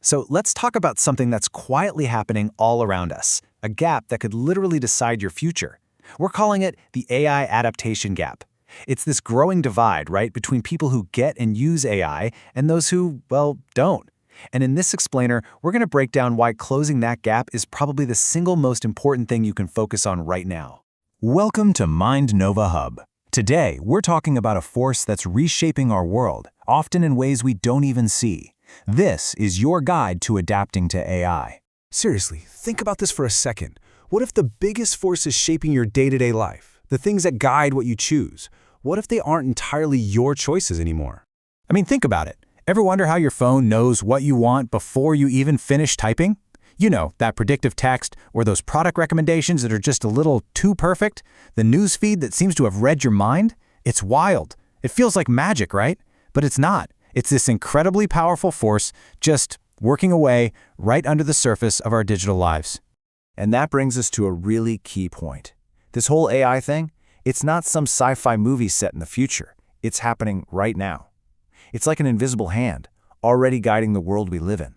So let's talk about something that's quietly happening all around us, a gap that could literally decide your future. We're calling it the AI adaptation gap. It's this growing divide, right, between people who get and use AI and those who, well, don't. And in this explainer, we're going to break down why closing that gap is probably the single most important thing you can focus on right now. Welcome to Mind Nova Hub. Today, we're talking about a force that's reshaping our world, often in ways we don't even see. This is your guide to adapting to AI. Seriously, think about this for a second. What if the biggest forces shaping your day-to-day life, the things that guide what you choose, what if they aren't entirely your choices anymore? I mean, think about it. Ever wonder how your phone knows what you want before you even finish typing? You know, that predictive text or those product recommendations that are just a little too perfect? The news feed that seems to have read your mind? It's wild. It feels like magic, right? But it's not. It's this incredibly powerful force just working away right under the surface of our digital lives. And that brings us to a really key point. This whole AI thing, it's not some sci-fi movie set in the future. It's happening right now. It's like an invisible hand, already guiding the world we live in.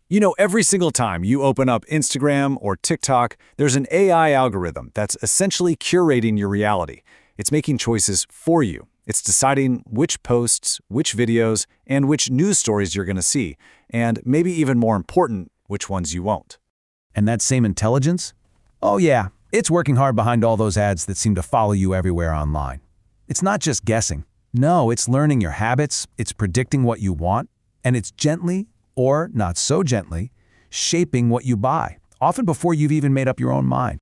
You know, every single time you open up Instagram or TikTok, there's an AI algorithm that's essentially curating your reality. It's making choices for you. It's deciding which posts, which videos, and which news stories you're going to see, and maybe even more important, which ones you won't. And that same intelligence? Oh yeah, it's working hard behind all those ads that seem to follow you everywhere online. It's not just guessing. No, it's learning your habits, it's predicting what you want, and it's gently, or not so gently, shaping what you buy, often before you've even made up your own mind.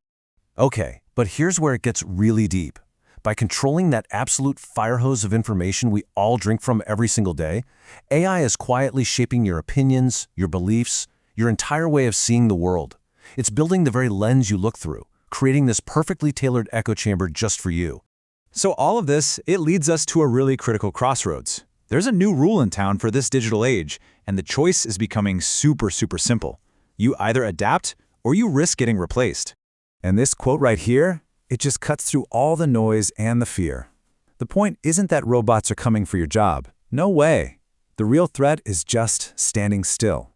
Okay, but here's where it gets really deep. By controlling that absolute fire hose of information we all drink from every single day, AI is quietly shaping your opinions, your beliefs, your entire way of seeing the world. It's building the very lens you look through, creating this perfectly tailored echo chamber just for you. So all of this, it leads us to a really critical crossroads. There's a new rule in town for this digital age, and the choice is becoming super simple. You either adapt or you risk getting replaced. And this quote right here, it just cuts through all the noise and the fear. The point isn't that robots are coming for your job. No way. The real threat is just standing still.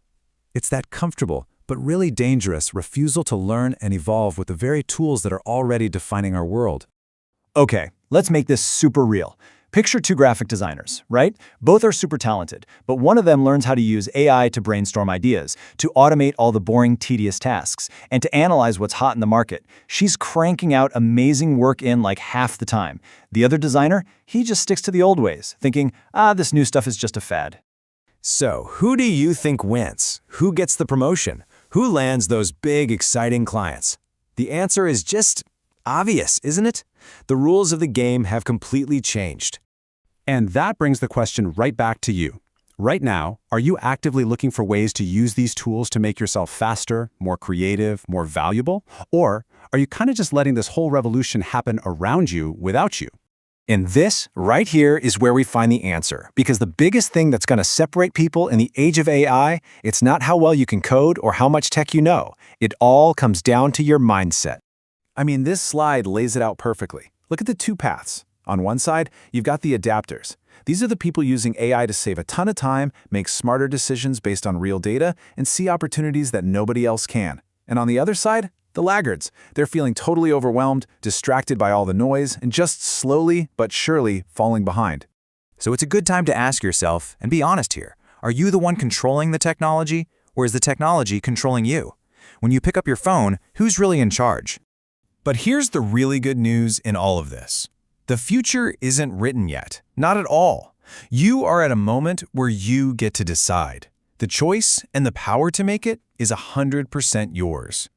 It's that comfortable, but really dangerous refusal to learn and evolve with the very tools that are already defining our world. Okay, let's make this super real. Picture two graphic designers, right? Both are super talented, but one of them learns how to use AI to brainstorm ideas, to automate all the boring, tedious tasks, and to analyze what's hot in the market. She's cranking out amazing work in like half the time. The other designer, he just sticks to the old ways, thinking, this new stuff is just a fad. So, who do you think wins? Who gets the promotion? Who lands those big, exciting clients? The answer is just obvious, isn't it? The rules of the game have completely changed. And that brings the question right back to you. Right now, are you actively looking for ways to use these tools to make yourself faster, more creative, more valuable? Or are you kind of just letting this whole revolution happen around you without you? And this, right here, is where we find the answer. Because the biggest thing that's going to separate people in the age of AI, it's not how well you can code or how much tech you know. It all comes down to your mindset. I mean, this slide lays it out perfectly. Look at the two paths. On one side, you've got the adapters. These are the people using AI to save a ton of time, make smarter decisions based on real data, and see opportunities that nobody else can. And on the other side, the laggards. They're feeling totally overwhelmed, distracted by all the noise, and just slowly but surely falling behind. So it's a good time to ask yourself, and be honest here, are you the one controlling the technology, or is the technology controlling you? When you pick up your phone, who's really in charge? But here's the really good news in all of this. The future isn't written yet. Not at all. You are at a moment where you get to decide. The choice and the power to make it is 100% yours.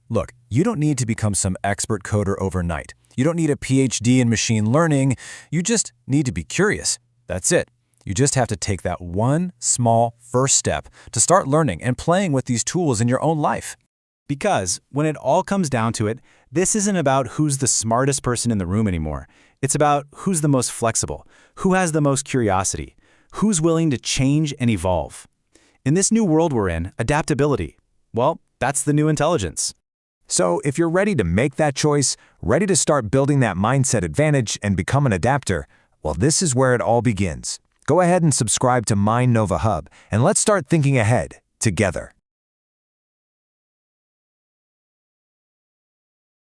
Look, you don't need to become some expert coder overnight. You don't need a PhD in machine learning. You just need to be curious. That's it. You just have to take that one small first step to start learning and playing with these tools in your own life. Because when it all comes down to it, this isn't about who's the smartest person in the room anymore. It's about who's the most flexible, who has the most curiosity, who's willing to change and evolve. In this new world we're in, adaptability, well, that's the new intelligence. So if you're ready to make that choice, ready to start building that mindset advantage and become an adapter, well, this is where it all begins. Go ahead and subscribe to Mind Nova Hub, and let's start thinking ahead together.